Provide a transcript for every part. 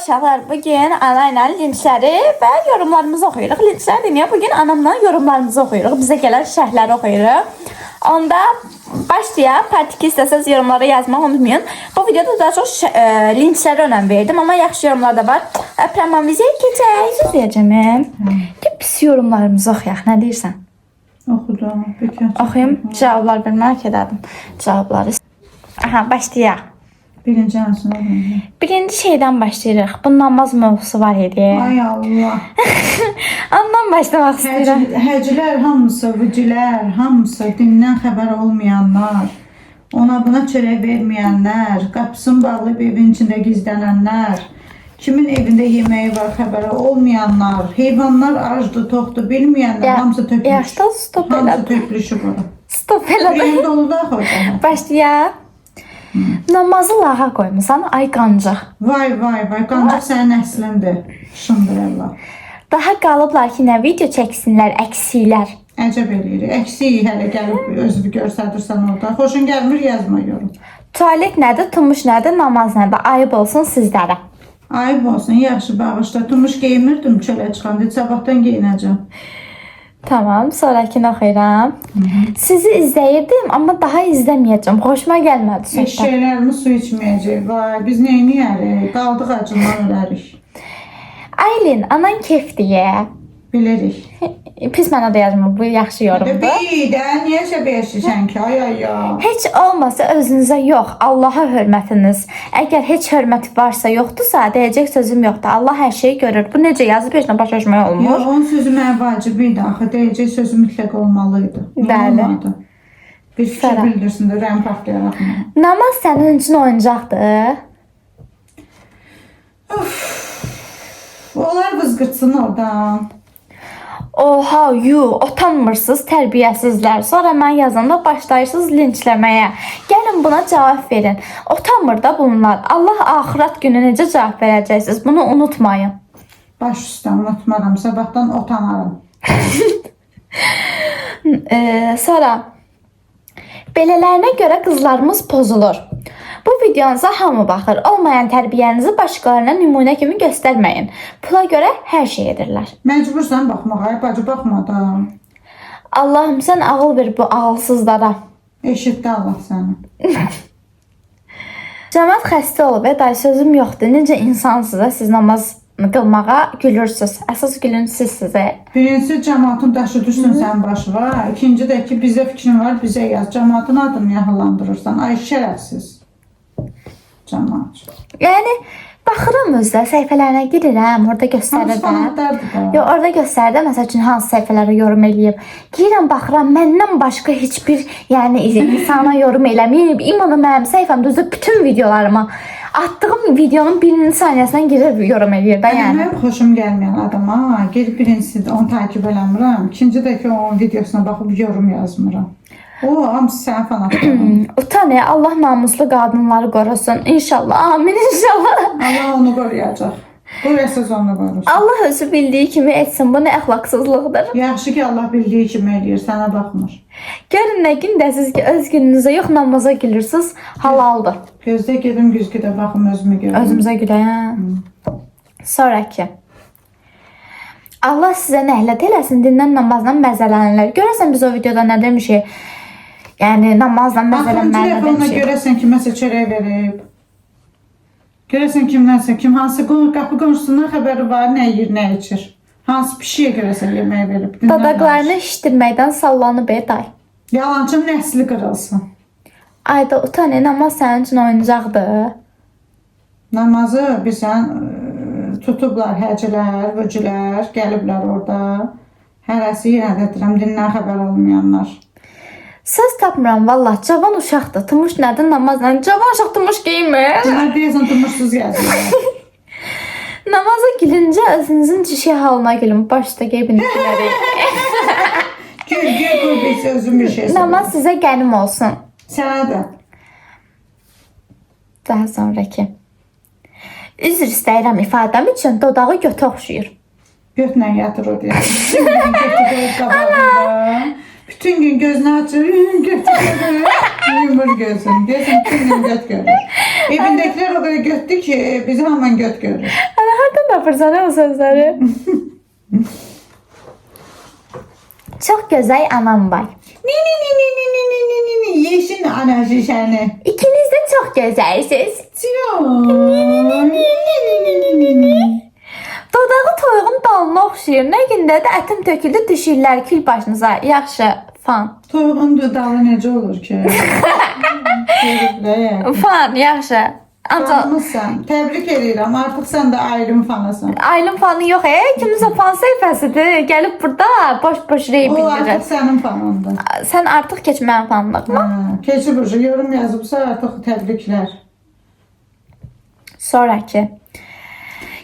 uşaqlar, bugün ana ilə linçləri və yorumlarımızı oxuyuruq. Linçlər deməyə, bugün anamla yorumlarımızı oxuyuruq. Bizə gələn şərhləri oxuyuruq. Onda başlayaq. Part 2 istəsəz yorumlara yazmaq unutmayın. Bu videoda daha çox linçlərə önəm verdim, amma yaxşı yorumlar da var. Promoviziya keçək. Söz deyəcəm. Pis yorumlarımızı oxuyaq. Nə deyirsən? Oxudum. Oxuyum. Cavablar vermək edədim. Cavabları. Aha, başlayaq. Birinci hansını oxuyum? Birinci şeydən başlayırıq. Bu namaz mövzusu var idi. Ay Allah. Ondan başlamaq istəyirəm. Həcilər hamısı, vücülər hamısı, dindən xəbər olmayanlar, ona buna çörək verməyənlər, qapısını bağlayıb evin içində gizlənənlər, kimin evində yeməyi var xəbəri olmayanlar, heyvanlar acdır, toxdur bilməyənlər, hamısı tökülüş. Yaşda stop Hamısı elədim. tökülüşü bura. Stop elədim. Ürəyim dolu da xoşa. Başlayaq. Namazı lağa qoymusan, ay qancıq. Vay, qancıq sənin əslindir. Şındır Allah. Daha qalıblar ki, nə video çəksinlər, əksilər. Əcəb eləyir. Əksik hələ gəlib özünü göstərirsən orada. Xoşun gəlmir, yazma yorum. Tualet nədir, tumuş nədir, namaz nədir? Ayıb olsun sizlərə. Ayıb olsun, yaxşı bağışla. Tumuş geymirdim çölə çıxanda, sabahdan geyinəcəm. Tamam, sonrakini oxuyuram. Sizi izləyirdim, amma daha izləməyəcəm. Xoşuma gəlmədi söhbət. Eşşəklərimiz su içməyəcək. Vay, biz neyniyərik? Qaldıq acından ölərik. Aylin, anan kef deyə. Bilirik. Pis mənə də yazma, bu yaxşı yorumdur. Bir də niyə səbəyəşdirsən ki? Ay. Heç olmasa özünüzə yox, Allaha hörmətiniz. Əgər heç hörməti varsa, yoxdursa, deyəcək sözüm yoxdur. Allah hər şeyi görür. Bu necə yazıb, heç nə başlaşmaya olmur. Yox, onun sözü mənə vacib idi. Axı deyəcək sözü mütləq olmalıydı. Bəli. Olmadı. Bir fikir bildirsin də, rəhəm partlayaraq mı? Namaz sənin üçün oyuncaqdır. Onlar vızqırtsın oradan. Oha, utanmırsınız, tərbiyəsizlər. Sonra mən yazanda başlayırsınız linçləməyə. Gəlin buna cavab verin. Utanmır da bunlar. Allah axirət günü necə cavab verəcəksiniz? Bunu unutmayın. Baş üstə unutmaram, sabahdan utanarım. Sonra belələrinə görə qızlarımız pozulur. Bu videonuza hamı baxır. Olmayan tərbiyənizi başqalarına nümunə kimi göstərməyin. Pula görə hər şey edirlər. Məcbursan baxmağa, bacı baxma da. Allahım sən ağıl ver bu ağılsızlara. Eşitdi Allah səni. Cəmaət xəstə olub, day sözüm yoxdur. Necə insansınız, siz namaz qılmağa gülürsünüz. Əsas gülünsüz sizə. Birincisi cəmaatın daşı düşsün sən başına. İkinci də ki bizə fikrin var, bizə yaz. Cəmaatın adını yaxalandırırsan. Ay şərəfsiz. Cəmaat. Yəni baxıram özdə səhifələrinə girirəm, orada göstərir də. Yox, orada göstərir də məsəl üçün hansı səhifələrə yorum eləyib. Girirəm, baxıram, məndən başqa heç bir yəni insana yorum eləməyib. İmanı mənim səhifəmdə özü bütün videolarıma atdığım videonun birinci saniyəsindən girib yorum eləyir də yəni. Mənim xoşum gəlməyən adama gelib birincisi onu takip eləmirəm. İkinci də ki onun videosuna baxıb yorum yazmıram. O, hamısı sənin fanatların. Utan ya, Allah namuslu qadınları qorusun. İnşallah, amin inşallah. Allah onu qoruyacaq. Qoruyasız onu qorusun. Allah özü bildiği kimi etsin. Bu nə əxlaqsızlıqdır. Yaxşı ki Allah bildiği kimi eləyir, sənə baxmır. Görün nə gündəsiz ki, öz gününüzə yox namaza gülürsünüz, halaldır. Gözdə gedim güzgüdə baxım özümü görüm. Özümüzə güləyəm. Sonraki. Allah sizə nəhlət eləsin, dindən namazdan məzələnirlər. Görəsən biz o videoda nə demişik? Yəni namazdan məzələnməyinə demişik. Axırıncı görəsən kiməsə çörək verib. Görəsən kimdənsə, hansı qapı qonşusundan xəbəri var, nə yeyir, nə içir. Hansı pişiyə görəsən yeməyə verib. Dadaqlarını işdirməkdən sallanıb day. Yalancım nəsli qırılsın. Ayda utan, namaz sənin üçün oyuncaqdır. Namazı bizən tutublar, həcilər, vücülər, gəliblər orada. Hərəsi yenə dedirəm, dindən xəbər olmayanlar. Söz tapmıram vallah, cavan uşaqdır. Tumuş nədir, namaz nədir? Cavan uşaq tumuş geyinmir. Bunlar deyəsən tumuşsuz gəzirlər. Namaza gülüncə özünüzün çişi halına gülün. Başda qeybinizləri. Gül, biz özüm bir şey Namaz sizə qənim olsun. Sənə də. Daha sonraki. Üzr istəyirəm ifadəm üçün dodağı götə oxşuyur. Götlə yatır o deyəsən. Götü qoyub qabağında. Bütün gün gözünü açır, göt görür, yumur gözünü. Deyəsən bütün gün göt görür. Evindəkiler o kadar götdür ki bizi hemen göt görür. Hardan tapırsan o sözləri? Çox gözəl anam var. Ni. Yeşil anacı səni. İkiniz də çox gözəlsiniz. Dodağı toyuğun dalına oxşayır. Nə gündə də ətim töküldü düşürlər kül başınıza. Yaxşı, fan. Toyuğun dudağı necə olur ki? Fan, yaxşı. Ancaq Fanımızsan. Təbrik edirəm. Artıq sən də ayrım fanasan. aylın fanı yox, Kimsə fan səhifəsidir. Gəlib burada boş-boş rey O bildirir. artıq sənin fanındır. Sən artıq keç mənim fanlığıma. Keçib ucu yorum yazıbsa artıq təbriklər. Sonraki.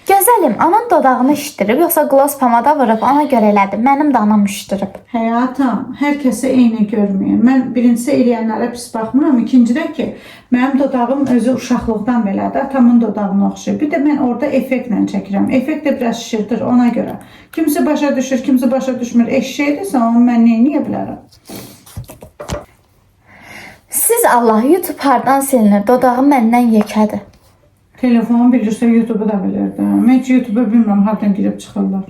Gözəlim, anam dodağını işdirib, yoxsa gloss pomada vurub, ona görə elədim. Mənim də anam işdirib. Həyatım, hər kəsi eyni görməyim. Mən birincisi eləyənlərə pis baxmıram. İkincidə ki, mənim dodağım özü uşaqlıqdan belədir. Atamın dodağına oxşayır. Bir də mən orada effektlə çəkirəm. Effekt də biraz şişirdir ona görə. Kimsə başa düşür, kimsə başa düşmür. Eşşəkdirsə onu mən neyə bilərəm? Siz Allah, YouTube hardan silinir? Dodağı məndən yekədir. Telefonu bilirsə YouTube'u da bilirdi. Mən heç YouTube'u bilmirəm hardan girib çıxırlar.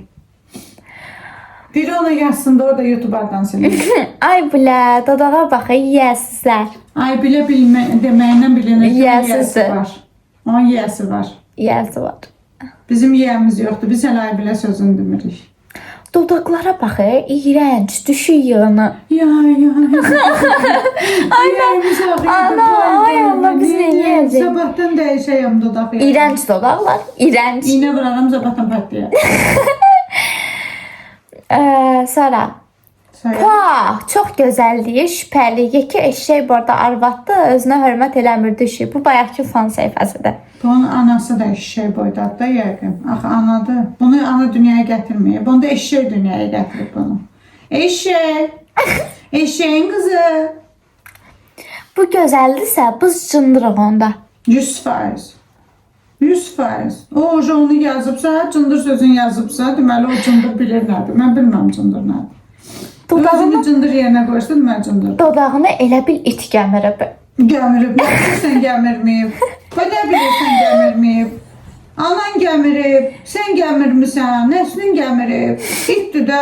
Biri ona yazsın da orada YouTube hardan silinir. Ay bilə, dodağa baxın, yiyəsizlər. Ay bilə bilmə deməklə bilinir ki, Yiyəsizdir. yiyəsi var. Onun yiyəsi var. Yiyəsi var. Bizim yiyəmiz yoxdur. Biz hələ ay bilə sözünü demirik. Dodaqlara baxın, iyrənc, düşük yığını. Ya. Ana, ay Allah, biz nə yiyəcəyik? Sabahdan dəyişəyəm dodaq. İyrənc dodaqlar, iyrənc. İynə vuraram sabahdan patlayar. Sonra. Vah, çox gözəlliyi, şübhəli. Yekə eşşək burada arvaddı, özünə hörmət eləmir düşü. Bu bayaqki fan səhifəsidir. Bunun anası da eşşək boydadır da yəqin. Axı anadır. Bunu ana dünyaya gətirməyib. Bunu da eşşək dünyaya gətirib bunu. Eşşək. Eşşəyin qızı. Bu gözəldirsə, biz cındırıq onda. 100%. 100%. O onu yazıbsa, cındır sözünü yazıbsa, deməli o cındır bilir nədir. Mən bilməm cındır nədir. Özünü cındır yerinə qoysa, deməli cındır. Dodağını elə bil it gəmirib. Gəmirib. Nə bilirsən gəmirməyib. Nə bilirsən gəmirməyib. Anan gəmirib. Sən gəmirmisən. Nəslin gəmirib. İtdir də.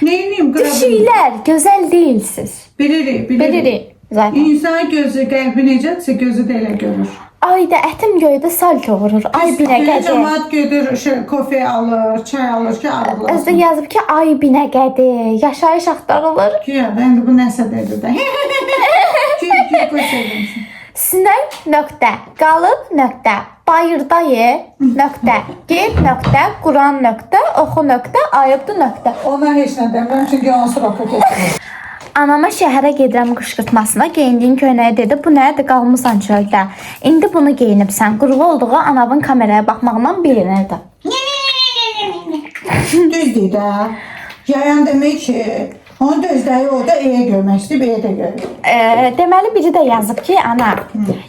Neyniyim? Düşüklər, gözəl deyilsiz. Bilirik. Bilirik. Zaten. İnsan gözü, qəlbi necədirsə, gözü də elə görür. Ayda ətim göydə salto vurur. Ay binə qədi. Cəmaat gedir, kofe alır, çay alır ki, arıqlasın. Özdə yazıb ki, ay binə qədi. Yaşayış axtarılır. Güya da indi bu nəsə dedi də. Ki, qoşulursun. Sinək nöqtə, qalıb nöqtə, bayırdayı nöqtə, geyib nöqtə, Quran nöqtə, oxu nöqtə, ayıbdı nöqtə. Ona heç nə demirəm, çünki onu sıroka keçirir. Anama şəhərə gedirəm qışqırtmasına, geyindiyin köynəyi dedi, bu nədir, qalmısan çöldə. İndi bunu geyinibsən, qurğu olduğu anavın kameraya baxmaqla bilinirdi. Düzdür də. Yayan demək ki, onun dözdəyi o da eyə görmək istəyib, eyə də görür. Deməli biri də yazıb ki, ana,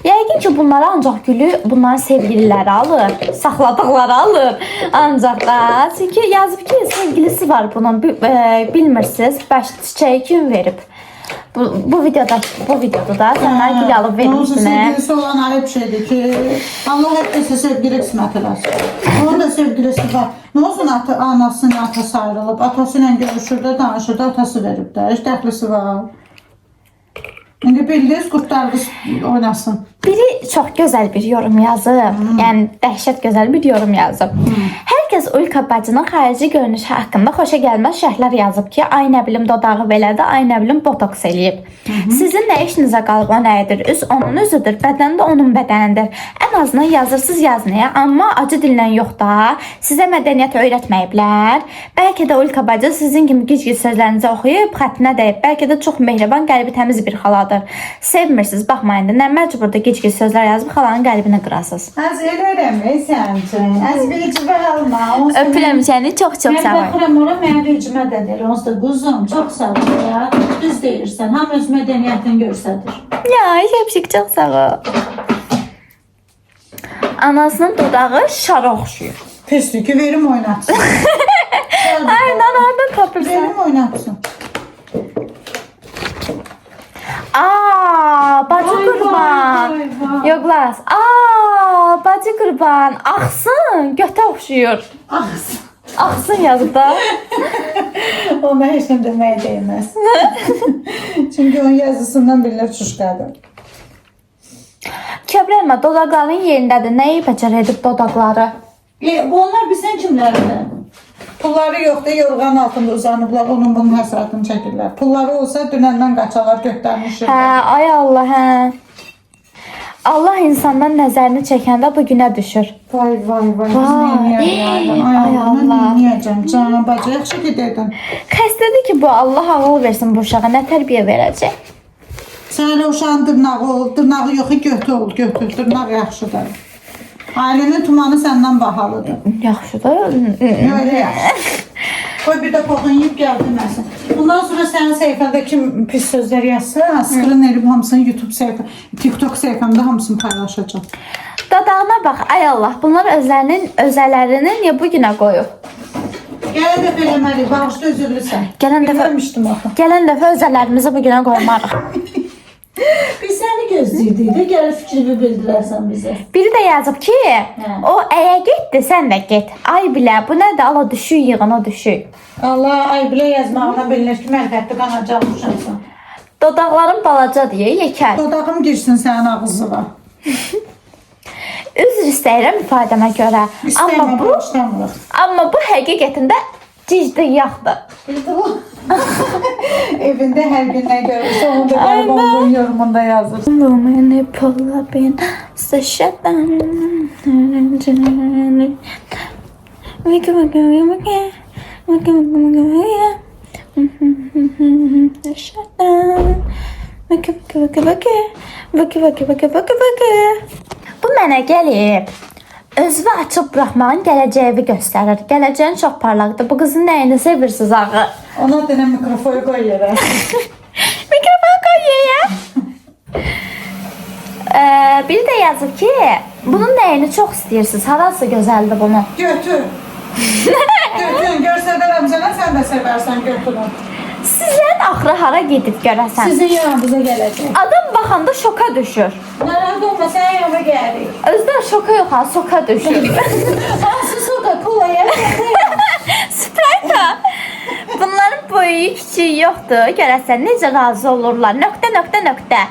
yəqin ki bunları ancaq gülü bunların sevgililəri alır, saxladıqları alır. Ancaq da, çünki yazıb ki, sevgilisi var bunun, bilmirsiniz, baş çiçəyi kim verib. Bu videoda da sənlər gül alıb vermişdin. Sevgilisi olan ayıb şeydir ki, Allah hep desə sevgili qismət eləsin. Onun da sevgilisi var. Nə olsun anasının atası ayrılıb, atası ilə görüşür də, danışır da, atası verib də, heç dəxlisi var. İndi bildiniz, qurtlarınız oynasın. Biri çox gözəl bir yorum yazıb, yəni dəhşət gözəl bir yorum yazıb. Hər kəs Ulka bacının xarici görünüşü haqqında xoşa gəlməz şərhlər yazıb ki, ay nə bilim dodağı belədir, ay nə bilim botoks eləyib. Sizin nə işinizə qalıb o nəyidir? Üz onun üzüdür, bədən də onun bədənidir. Ən azından yazırsız yazmaya, amma acı dillə yox da, sizə mədəniyyət öyrətməyiblər. Bəlkə də Ulka bacı sizin kimi gic-gic sözlərinizi oxuyub, xəttinə dəyib. Bəlkə də çox mehriban, qəlbi təmiz bir xaladır. Sevmirsiniz, baxmayın da, nə məcburda gic-gic sözlər yazıb xalanın qəlbini qırasınız. Az eləyirəm, sən üçün. Az biricibə alma. Öpürəm səni, çox-çox sağ ol. Mən baxıram ora, mənim vecimə də deyir. Onsuz da quzum, çox sağ ol ya. Düz deyirsən, ham öz mədəniyyətini göstərir. Ya, şəpşik, çox sağ ol. Anasının dodağı şara oxşuyur. Pisdir ki, verim oynatsın. Aynen, oradan tapırsan. Verim oynatsın. Bacı qurban. vay. Yox, las. bacı qurban, axsın, götə oxşuyur. Axsın. Axsın yazıb da. Ona heç nə demək deyilməz. Çünki onun yazısından bilinir çuşqadır. Kəbrəlmə, dodaqların yerindədir. Nəyi bəcər edib dodaqları? Onlar bizdən kimlərdir? Pulları yoxdur, yorğan altında uzanıblar, onun bunun həsratını çəkirlər. Pulları olsa dünəndən qaçalar, götürmüşlər. Hə, ay Allah, hə. Allah insandan nəzərini çəkəndə bu günə düşür. Vay, biz neyniyəm? Ay Allah, mən neyniyəcəm? Canım, bacı, yaxşı ki dedin. Xəstədir ki, bu Allah ağıl versin bu uşağa, nə tərbiyə verəcək? Sən elə uşağın dırnağı ol, dırnağı yox, götür, dırnaq yaxşıdır. Ailənin tumanı səndən bahalıdır. Yaxşıdır. Öyle yaxşı. Qoy bir də poxun yiyib gəldirməsin. Bundan sonra sənin səhifəndə kim pis sözlər yazsa, skrin edib hamısını YouTube səhifə, TikTok səhifəmdə hamısını paylaşacağım. Dadağına bax, ay Allah, bunlar özələrini niyə bu günə qoyub? Gələn dəfə eləməliyik, bağışda üzürlüsən. Bilməmişdim axı. Gələn dəfə özələrimizi bu günə qoymarıq. Biz səni gözləyirdik də, gəlib fikrimi bildirərsən bizə. Biri də yazıb ki, o əyə getdi, sən də get. Ay bilə, bu nədir? Ala düşük, yığına düşük. Allah, ay bilə yazmağına bilinir ki, mərfətli qanacaqmışamsan. Dodaqların balaca deyə yekər. Dodağım girsin sənin ağzına. Üzr istəyirəm ifadəmə görə. İstəmə, bağışlamırıq. Amma bu həqiqətində ciddi yaxdır. Evində hər gün nə görürsə, onu da gəlib onun yorumunda yazır. Məni pulla bin sıçradan. Bu mənə gəlib. Özünü açıb buraxmağın gələcəyi göstərir. Gələcəyin çox parlaqdır. Bu qızın nəyini sevirsiniz ağı? Ona denə mikrofonu qoy yerə. Mikrofon qoy yerə. Biri də yazıb ki, bunun nəyini çox istəyirsiniz? Harası gözəldir bunu? Götür. Götür, görsədərəm sənə, sən də sevərsən, götürün. Sizlərin axırı hara gedib görəsən? Sizin yanınıza gələcək. Adam baxanda şoka düşür. Narahat olma, sən yanıma gəlirik. Özdən şoka yox, ha, soka düşür. Hansı soka, kola yerə. Sprite. Bunların boyu kiçiyi yoxdur. Görəsən necə razı olurlar. Nöqtə.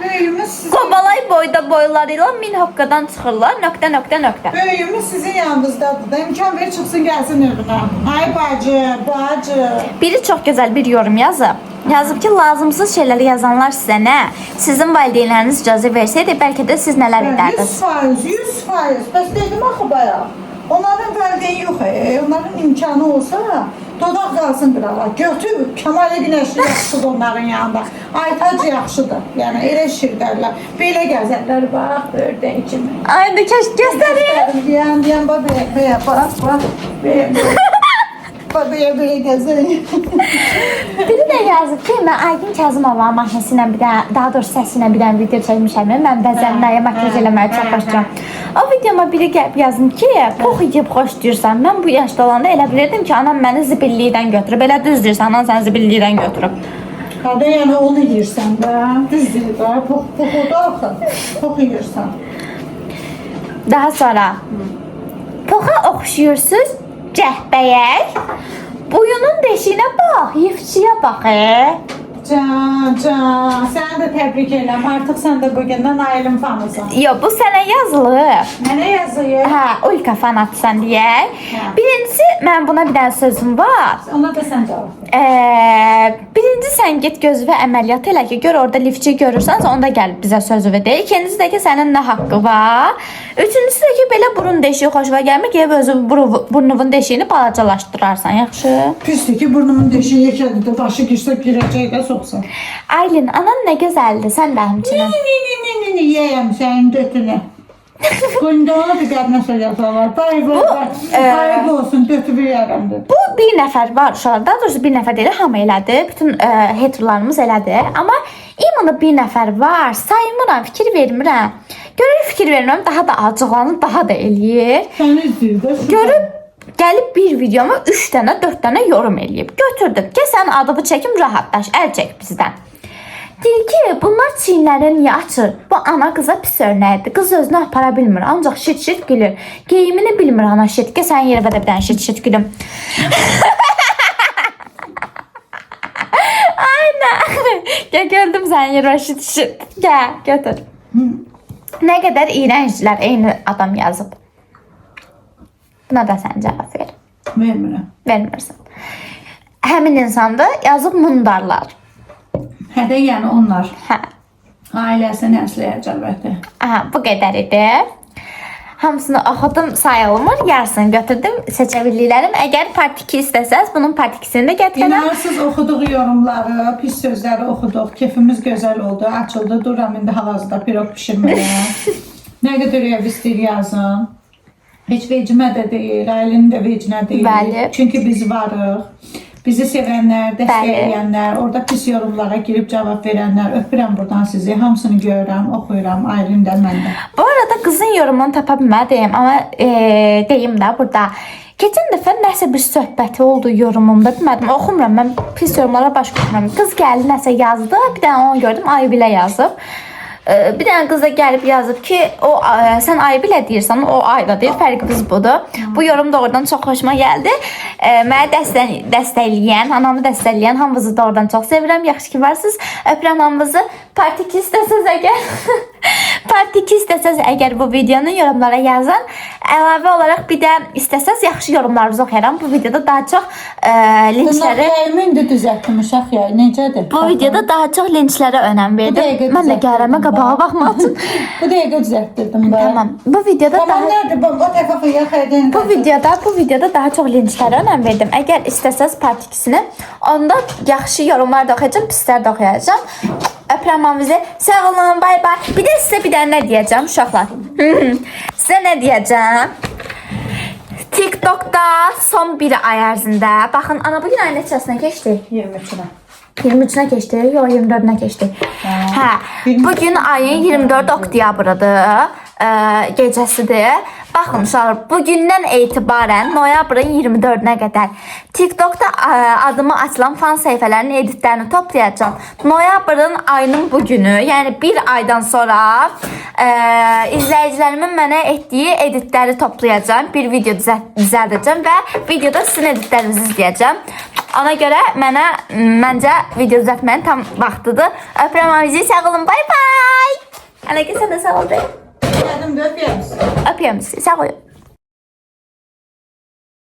Böyüyümüz sizin... Qobalay boyda boyları ilə 1000 hoqqadan çıxırlar. Nöqtə. Böyüyümüz sizin yanınızdadır da. İmkan ver çıxsın gəlsin evinə. Ay bacı. Biri çox gözəl bir yorum yazıb. Yazıb ki, lazımsız şeyləri yazanlar sizə nə? Sizin valideynləriniz icazə versəydi, bəlkə də siz nələr edərdiniz? 100%. Bəs dedim axı bayaq. Onların vəlideyni yox, onların imkanı olsa, dodaq qalsın qırağa. Götür, Kəmal Günəşli yaxşıdır onların yanında. Aytac yaxşıdır. Yəni, elə şirdərlər. Belə gəzərlər, bax, ördək kimi. Ayda kəş göstərir. Deyən, bax, Beyə gəzərik. Biri də yazıb ki, mən Aygün Kazımova mahnısı ilə bir dənə, daha doğrusu səsi ilə bir dənə video çəkmişəm. Mən bəzənməyə, makyaj eləməyə çox başlayacağım. O videoma biri gəlib yazım ki, pox yiyib xoş deyirsən. Mən bu yaşda olanda elə bilirdim ki, anam məni zibillikdən götürüb. Elə düz deyirsən, anan səni zibillikdən götürüb. Hada, yəni onu yiyirsən də, düz deyir də, poxuda axı, pox yiyirsən. Daha sonra, poxa oxşuyursuz, cəhbəyək. Boyunun deşiyinə bax, yifçiyə bax. Can, səni də təbrik edirəm. Artıq sən də bugündən ailəm fanısan. Yox, bu sənə yazılıb. Mənə yazıyır. Hə, Ulka fanatsan deyək. Birincisi, mən buna bir dənə sözüm var. Ona da sən cavab ver. Birinci, sən get gözünə əməliyyat elə ki, gör orada lifçi görürsənsə, onda gəlib bizə sözünü de. İkincisi də ki, sənin nə haqqı var. Üçüncüsü də ki, belə burun deşiyi xoşuna gəlmir ki, özü burnunun deşiyini balacalaşdırarsan, yaxşı? Pisdir ki, burnumun deşiyi yekədir də, başı girsə girəcək də soxsan. Aylin, anan nə gözəldir, sən də həmçinin. Yiyəyəm sənin dötünü. Gündə ona bir qədmə söyləyəsə var. Bayıb olsun, dötü yiyərəm dedi. Bu bir nəfər var uşaqlar, daha doğrusu bir nəfər deyil, hamı elədi. Bütün haterlarımız elədi. Amma imanı bir nəfər var, saymıram, fikir vermirəm. Görür fikir vermirəm, daha da acıqlanır, daha da eləyir. Səni izləyir də. Görüb gəlib bir videoma 3 dənə, 4 dənə yorum eləyib. Götürdüm. Gəl sənin adını çəkim, rahatlaş, əl çək bizdən. Deyir ki, bunlar çiyinləri niyə açır? Bu ana qıza pis örnəkdir. Qız özünü apara bilmir, ancaq şit-şit gülür. Geyimini bilmir ana şit. Gəl sənin yerə də bir dənə şit-şit gülüm. Aynen. Gəl gördüm sənin yerə şit-şit. Gəl, götür. Nə qədər iyrənclər eyni adam yazıb. Buna da sən cavab ver. Vermirəm. Vermirsən. Həmin insanda yazıb mundarlar. Hədə yəni onlar Hə. ailəsini əsləyəcək əlbəttə. Aha, bu qədər idi. Hamısını oxudum, sayılmır. Yarısını götürdüm. Seçə bildiklərim. Əgər part 2 istəsəz, bunun part 2-sini də gətirərəm. İnanırsız oxuduq yorumları, pis sözləri oxuduq. Keyfimiz gözəl oldu, açıldı. Duram indi hal-hazırda pirog bişirməyə. Nə qədər ev istəyir yazın. Heç vecimə də deyil, ailənin də vecinə deyil. Bəli. Çünki biz varıq. Bizi sevənlər, dəstəkləyənlər, orada pis yorumlara girib cavab verənlər, öpürəm buradan sizi. Hamısını görürəm, oxuyuram, ailəm də, mən də. Bu arada qızın yorumunu tapa bilmədim, amma deyim də burada. Keçən dəfə nəsə bir söhbəti oldu yorumumda, bilmədim, oxumuram, mən pis yorumlara baş qoymuram. Qız gəldi, nəsə yazdı, bir dənə onu gördüm, Aybilə yazıb. Bir dənə qız da gəlib yazıb ki, sən Aybilə deyirsən, o Ayla deyir, fərqimiz budur. Bu yorum doğrudan çox xoşuma gəldi. Məni dəstəkləyən, anamı dəstəkləyən hamınızı doğrudan çox sevirəm. Yaxşı ki varsınız. Öpürəm hamınızı. Part 2 istəsəz əgər Part 2 istəsəz əgər bu videonun yorumlara yazın. Əlavə olaraq bir də istəsəz yaxşı yorumlarınızı oxuyaram. Bu videoda daha çox linçləri... Qızlar indi düzəltdim uşaq ya, necədir? Bu videoda daha çox linçlərə önəm verdim. Mən də gəlirəm qabağa baxmaq üçün. Bu dəqiqə düzəltdirdim ben. Tamam. Bu videoda Tamam, nerede? Bu tarafa yaxaydın. Bu videoda daha çox linçlərə önəm verdim. Əgər istəsəz part 2-sini, onda yaxşı yorumlar da oxuyacağam, pislər də oxuyacağam. Öpürəm hamınızı. Sağ olun, bay bay. Bir də sizə bir dənə nə deyəcəm uşaqlar? Sizə nə deyəcəm? TikTok'da son bir ay ərzində, baxın, ana bugün ayın neçəsinə keçdi? 23-nə. 23-nə keçdi, yox 24-nə keçdi. Hə, bugün ayın 24 oktyabrıdır, gecəsidir. Baxın uşaqlar, bugündən etibarən noyabrın 24-nə qədər TikTok'da adıma açılan fan səhifələrinin editlərini toplayacağım. Noyabrın ayının bugünü, yəni bir aydan sonra izləyicilərimin mənə etdiyi editləri toplayacağım. Bir video düzəldəcəm və videoda sizin editlərinizi izləyəcəm. Ona görə məncə video düzəltməyin tam vaxtıdır. Öpürəm hamınızı, sağ olun, bay bay. Əlaqə sən də sağ ol. Geldim, öpüyorum sizi. Öpüyorum sizi, sağ olun.